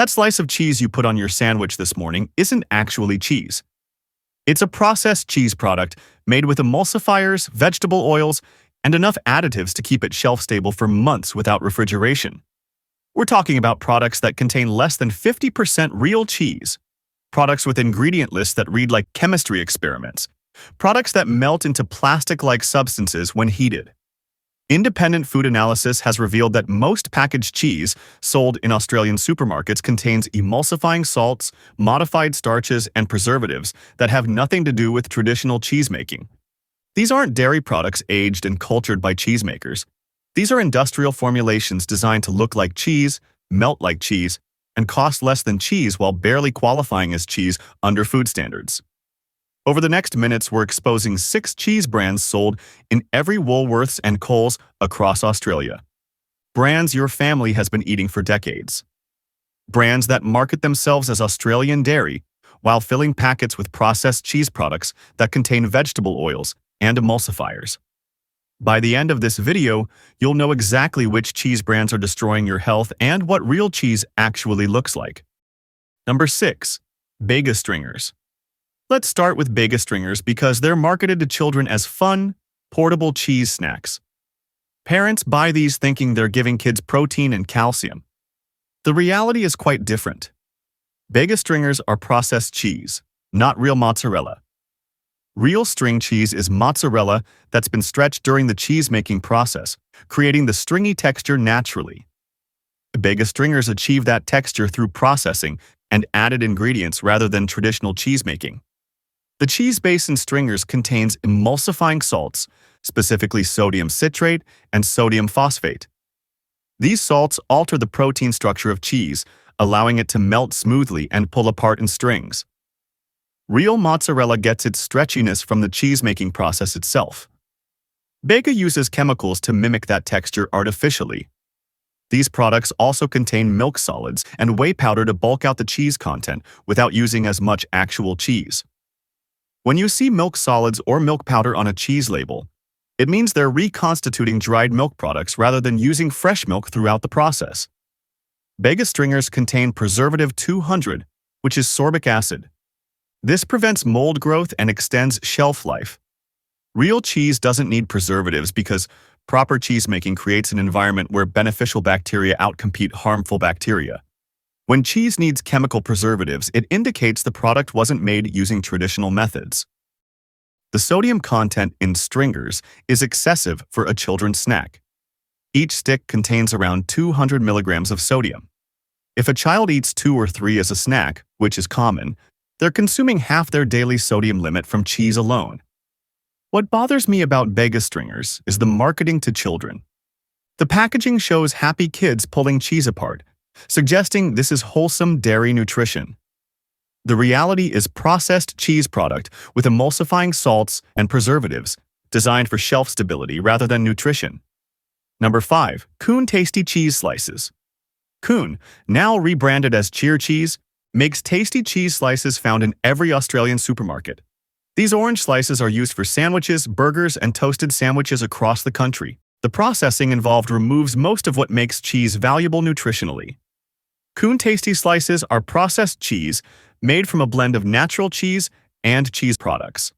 That slice of cheese you put on your sandwich this morning isn't actually cheese. It's a processed cheese product made with emulsifiers, vegetable oils, and enough additives to keep it shelf-stable for months without refrigeration. We're talking about products that contain less than 50% real cheese, products with ingredient lists that read like chemistry experiments, products that melt into plastic-like substances when heated. Independent food analysis has revealed that most packaged cheese sold in Australian supermarkets contains emulsifying salts, modified starches, and preservatives that have nothing to do with traditional cheesemaking. These aren't dairy products aged and cultured by cheesemakers. These are industrial formulations designed to look like cheese, melt like cheese, and cost less than cheese while barely qualifying as cheese under food standards. Over the next minutes, we're exposing 6 cheese brands sold in every Woolworths and Coles across Australia. Brands your family has been eating for decades. Brands that market themselves as Australian dairy while filling packets with processed cheese products that contain vegetable oils and emulsifiers. By the end of this video, you'll know exactly which cheese brands are destroying your health and what real cheese actually looks like. Number 6. Bega stringers. Let's start with Bega stringers because they're marketed to children as fun, portable cheese snacks. Parents buy these thinking they're giving kids protein and calcium. The reality is quite different. Bega stringers are processed cheese, not real mozzarella. Real string cheese is mozzarella that's been stretched during the cheese-making process, creating the stringy texture naturally. Bega stringers achieve that texture through processing and added ingredients rather than traditional cheese-making. The cheese base in stringers contains emulsifying salts, specifically sodium citrate and sodium phosphate. These salts alter the protein structure of cheese, allowing it to melt smoothly and pull apart in strings. Real mozzarella gets its stretchiness from the cheese-making process itself. Bega uses chemicals to mimic that texture artificially. These products also contain milk solids and whey powder to bulk out the cheese content without using as much actual cheese. When you see milk solids or milk powder on a cheese label, it means they're reconstituting dried milk products rather than using fresh milk throughout the process. Bega stringers contain preservative 200, which is sorbic acid. This prevents mold growth and extends shelf life. Real cheese doesn't need preservatives because proper cheesemaking creates an environment where beneficial bacteria outcompete harmful bacteria. When cheese needs chemical preservatives, it indicates the product wasn't made using traditional methods. The sodium content in stringers is excessive for a children's snack. Each stick contains around 200 milligrams of sodium. If a child eats 2 or 3 as a snack, which is common, they're consuming half their daily sodium limit from cheese alone. What bothers me about Bega stringers is the marketing to children. The packaging shows happy kids pulling cheese apart, suggesting this is wholesome dairy nutrition. The reality is processed cheese product with emulsifying salts and preservatives designed for shelf stability rather than nutrition. Number 5. Coon Tasty Cheese Slices. Coon, now rebranded as Cheer Cheese, makes tasty cheese slices found in every Australian supermarket. These orange slices are used for sandwiches, burgers, and toasted sandwiches across the country. The processing involved removes most of what makes cheese valuable nutritionally. Coon Tasty Slices are processed cheese made from a blend of natural cheese and cheese products.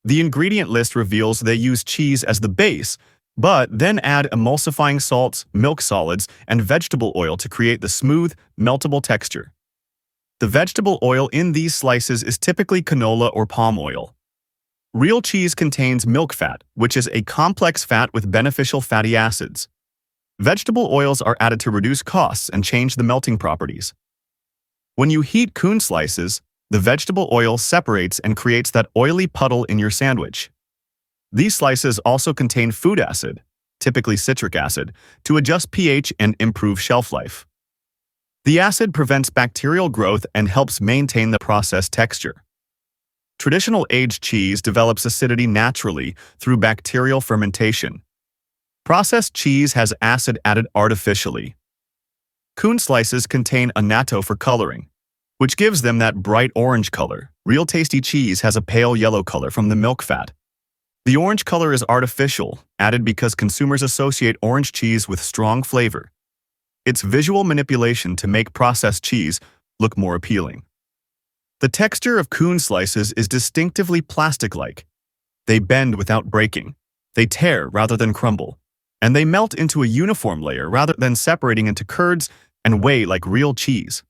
The ingredient list reveals they use cheese as the base, but then add emulsifying salts, milk solids, and vegetable oil to create the smooth, meltable texture. The vegetable oil in these slices is typically canola or palm oil. Real cheese contains milk fat, which is a complex fat with beneficial fatty acids. Vegetable oils are added to reduce costs and change the melting properties. When you heat Coon slices, the vegetable oil separates and creates that oily puddle in your sandwich. These slices also contain food acid, typically citric acid, to adjust pH and improve shelf life. The acid prevents bacterial growth and helps maintain the processed texture. Traditional aged cheese develops acidity naturally through bacterial fermentation. Processed cheese has acid added artificially. Coon slices contain annatto for coloring, which gives them that bright orange color. Real tasty cheese has a pale yellow color from the milk fat. The orange color is artificial, added because consumers associate orange cheese with strong flavor. It's visual manipulation to make processed cheese look more appealing. The texture of Coon slices is distinctively plastic-like. They bend without breaking. They tear rather than crumble. And they melt into a uniform layer rather than separating into curds and weigh like real cheese.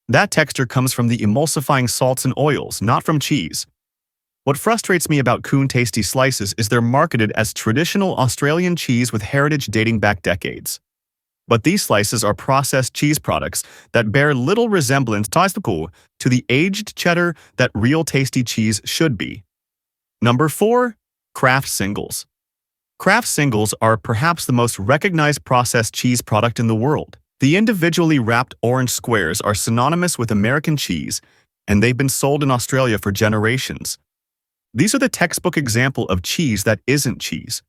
That texture comes from the emulsifying salts and oils, not from cheese. What frustrates me about Coon tasty slices is they're marketed as traditional Australian cheese with heritage dating back decades. But these slices are processed cheese products that bear little resemblance to the aged cheddar that real tasty cheese should be. Number 4. Kraft singles. Kraft singles are perhaps the most recognized processed cheese product in the world. The individually wrapped orange squares are synonymous with American cheese, and they've been sold in Australia for generations. These are the textbook example of cheese that isn't cheese.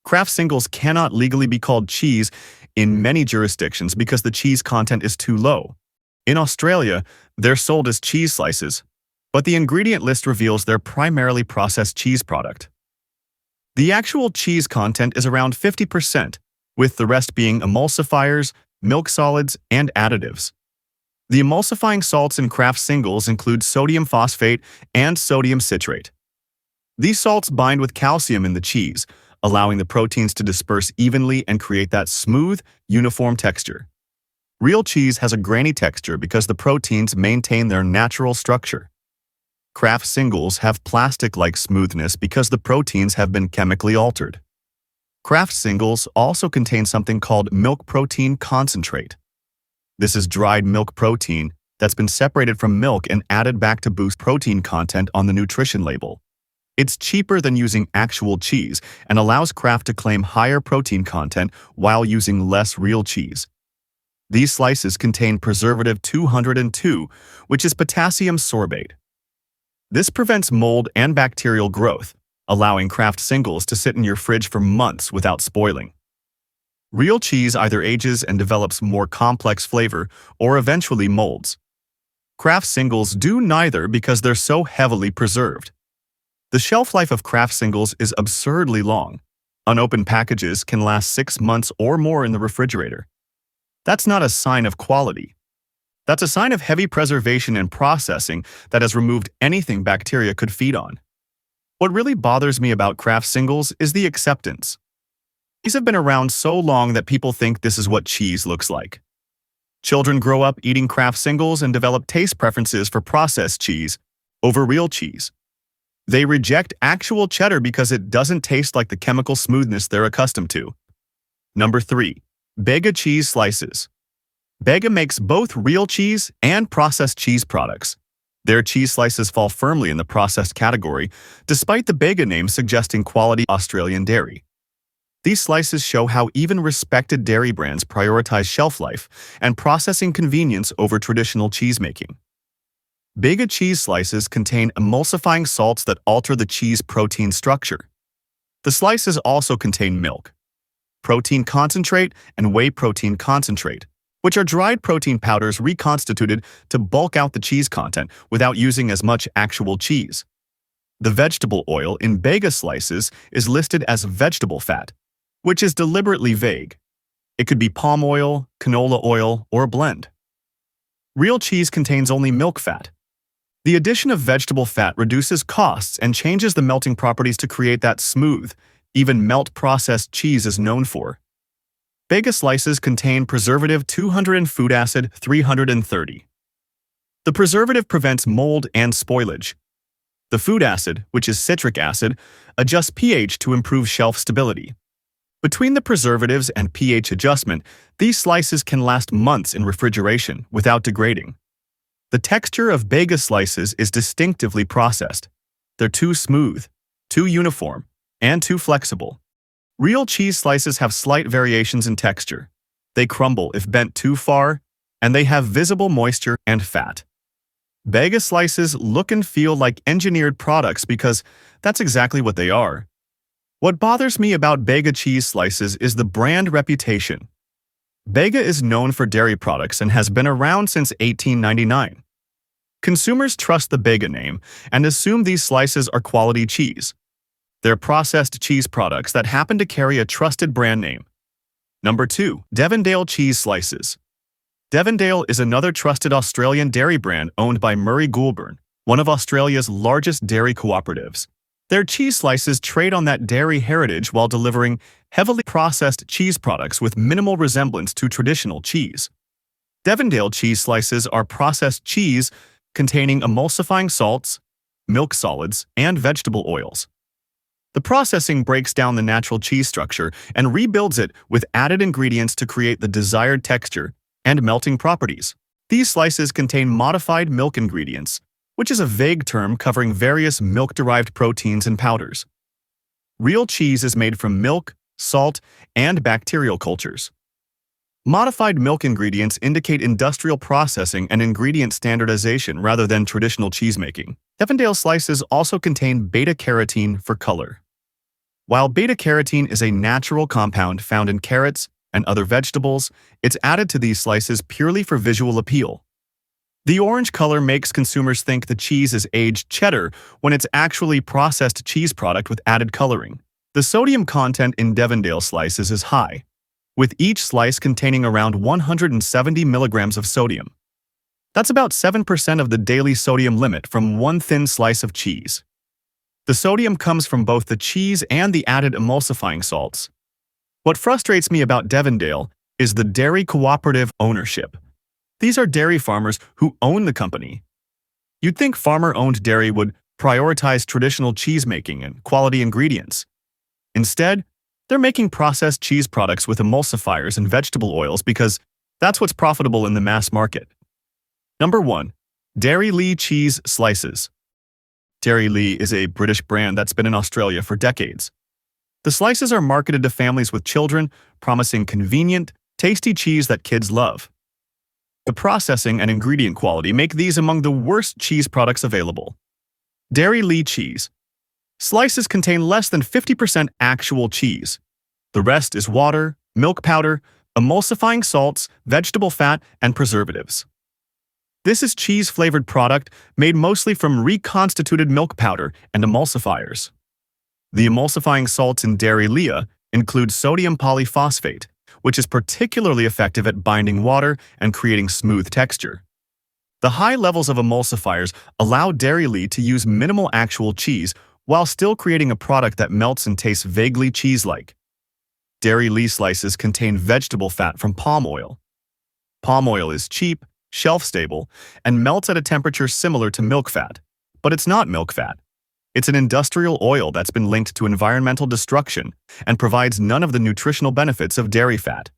Kraft singles cannot legally be called cheese in many jurisdictions because the cheese content is too low. In Australia, they're sold as cheese slices, but the ingredient list reveals they're primarily processed cheese product. The actual cheese content is around 50%, with the rest being emulsifiers, milk solids, and additives. The emulsifying salts in Kraft singles include sodium phosphate and sodium citrate. These salts bind with calcium in the cheese, allowing the proteins to disperse evenly and create that smooth, uniform texture. Real cheese has a grainy texture because the proteins maintain their natural structure. Kraft singles have plastic-like smoothness because the proteins have been chemically altered. Kraft singles also contain something called milk protein concentrate. This is dried milk protein that's been separated from milk and added back to boost protein content on the nutrition label. It's cheaper than using actual cheese and allows Kraft to claim higher protein content while using less real cheese. These slices contain preservative 202, which is potassium sorbate. This prevents mold and bacterial growth, allowing Kraft singles to sit in your fridge for months without spoiling. Real cheese either ages and develops more complex flavor or eventually molds. Kraft singles do neither because they're so heavily preserved. The shelf life of Kraft singles is absurdly long. Unopened packages can last 6 months or more in the refrigerator. That's not a sign of quality. That's a sign of heavy preservation and processing that has removed anything bacteria could feed on. What really bothers me about Kraft singles is the acceptance. These have been around so long that people think this is what cheese looks like. Children grow up eating Kraft singles and develop taste preferences for processed cheese over real cheese. They reject actual cheddar because it doesn't taste like the chemical smoothness they're accustomed to. Number 3. Bega cheese slices. Bega makes both real cheese and processed cheese products. Their cheese slices fall firmly in the processed category, despite the Bega name suggesting quality Australian dairy. These slices show how even respected dairy brands prioritize shelf life and processing convenience over traditional cheesemaking. Bega cheese slices contain emulsifying salts that alter the cheese protein structure. The slices also contain milk, protein concentrate, and whey protein concentrate, which are dried protein powders reconstituted to bulk out the cheese content without using as much actual cheese. The vegetable oil in Bega slices is listed as vegetable fat, which is deliberately vague. It could be palm oil, canola oil, or a blend. Real cheese contains only milk fat. The addition of vegetable fat reduces costs and changes the melting properties to create that smooth, even melt-processed cheese is known for. Bega slices contain preservative 200 and food acid 330. The preservative prevents mold and spoilage. The food acid, which is citric acid, adjusts pH to improve shelf stability. Between the preservatives and pH adjustment, these slices can last months in refrigeration without degrading. The texture of Bega slices is distinctively processed. They're too smooth, too uniform, and too flexible. Real cheese slices have slight variations in texture. They crumble if bent too far, and they have visible moisture and fat. Bega slices look and feel like engineered products because that's exactly what they are. What bothers me about Bega cheese slices is the brand reputation. Bega is known for dairy products and has been around since 1899. Consumers trust the Bega name and assume these slices are quality cheese. They're processed cheese products that happen to carry a trusted brand name. Number 2. Devondale cheese slices. Devondale is another trusted Australian dairy brand owned by Murray Goulburn, one of Australia's largest dairy cooperatives. Their cheese slices trade on that dairy heritage while delivering heavily processed cheese products with minimal resemblance to traditional cheese. Devondale cheese slices are processed cheese containing emulsifying salts, milk solids, and vegetable oils. The processing breaks down the natural cheese structure and rebuilds it with added ingredients to create the desired texture and melting properties. These slices contain modified milk ingredients, which is a vague term covering various milk-derived proteins and powders. Real cheese is made from milk, salt, and bacterial cultures. Modified milk ingredients indicate industrial processing and ingredient standardization rather than traditional cheesemaking. Devondale slices also contain beta-carotene for color. While beta-carotene is a natural compound found in carrots and other vegetables, it's added to these slices purely for visual appeal. The orange color makes consumers think the cheese is aged cheddar when it's actually processed cheese product with added coloring. The sodium content in Devondale slices is high, with each slice containing around 170 milligrams of sodium. That's about 7% of the daily sodium limit from one thin slice of cheese. The sodium comes from both the cheese and the added emulsifying salts. What frustrates me about Devondale is the dairy cooperative ownership. These are dairy farmers who own the company. You'd think farmer-owned dairy would prioritize traditional cheesemaking and quality ingredients. Instead, they're making processed cheese products with emulsifiers and vegetable oils because that's what's profitable in the mass market. Number 1. Dairy Lee cheese slices. Dairy Lee is a British brand that's been in Australia for decades. The slices are marketed to families with children, promising convenient, tasty cheese that kids love. The processing and ingredient quality make these among the worst cheese products available. Dairy Lee cheese. Slices contain less than 50% actual cheese. The rest is water, milk powder, emulsifying salts, vegetable fat, and preservatives. This is cheese-flavored product made mostly from reconstituted milk powder and emulsifiers. The emulsifying salts in Dairy Lee include sodium polyphosphate, which is particularly effective at binding water and creating smooth texture. The high levels of emulsifiers allow Dairy Lee to use minimal actual cheese while still creating a product that melts and tastes vaguely cheese-like. Dairy Lee slices contain vegetable fat from palm oil. Palm oil is cheap, shelf-stable, and melts at a temperature similar to milk fat. But it's not milk fat. It's an industrial oil that's been linked to environmental destruction and provides none of the nutritional benefits of dairy fat.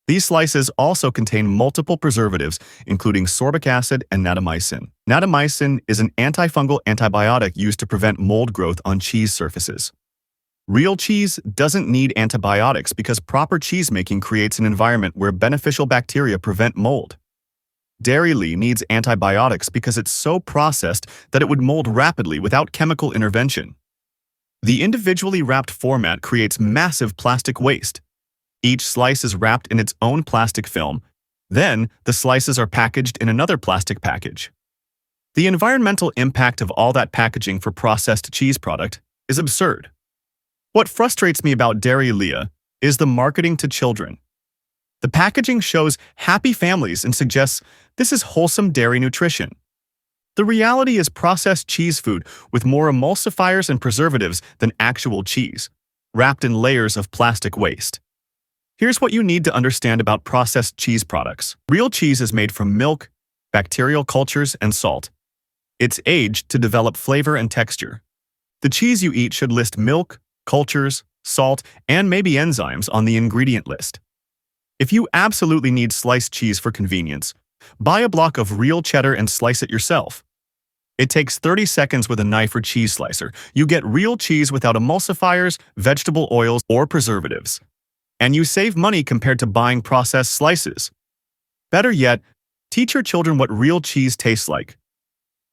These slices also contain multiple preservatives, including sorbic acid and natamycin. Natamycin is an antifungal antibiotic used to prevent mold growth on cheese surfaces. Real cheese doesn't need antibiotics because proper cheesemaking creates an environment where beneficial bacteria prevent mold. Dairy Lee needs antibiotics because it's so processed that it would mold rapidly without chemical intervention. The individually wrapped format creates massive plastic waste. Each slice is wrapped in its own plastic film. Then, the slices are packaged in another plastic package. The environmental impact of all that packaging for processed cheese product is absurd. What frustrates me about Dairy Lee is the marketing to children. The packaging shows happy families and suggests this is wholesome dairy nutrition. The reality is processed cheese food with more emulsifiers and preservatives than actual cheese, wrapped in layers of plastic waste. Here's what you need to understand about processed cheese products. Real cheese is made from milk, bacterial cultures, and salt. It's aged to develop flavor and texture. The cheese you eat should list milk, cultures, salt, and maybe enzymes on the ingredient list. If you absolutely need sliced cheese for convenience, buy a block of real cheddar and slice it yourself. It takes 30 seconds with a knife or cheese slicer. You get real cheese without emulsifiers, vegetable oils, or preservatives. And you save money compared to buying processed slices. Better yet, teach your children what real cheese tastes like.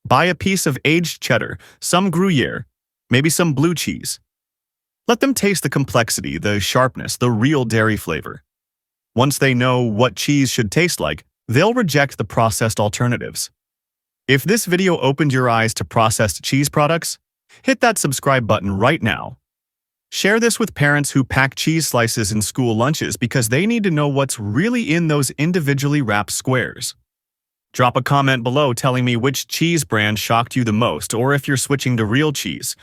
Buy a piece of aged cheddar, some Gruyere, maybe some blue cheese. Let them taste the complexity, the sharpness, the real dairy flavor. Once they know what cheese should taste like, they'll reject the processed alternatives. If this video opened your eyes to processed cheese products, hit that subscribe button right now. Share this with parents who pack cheese slices in school lunches because they need to know what's really in those individually wrapped squares. Drop a comment below telling me which cheese brand shocked you the most or if you're switching to real cheese.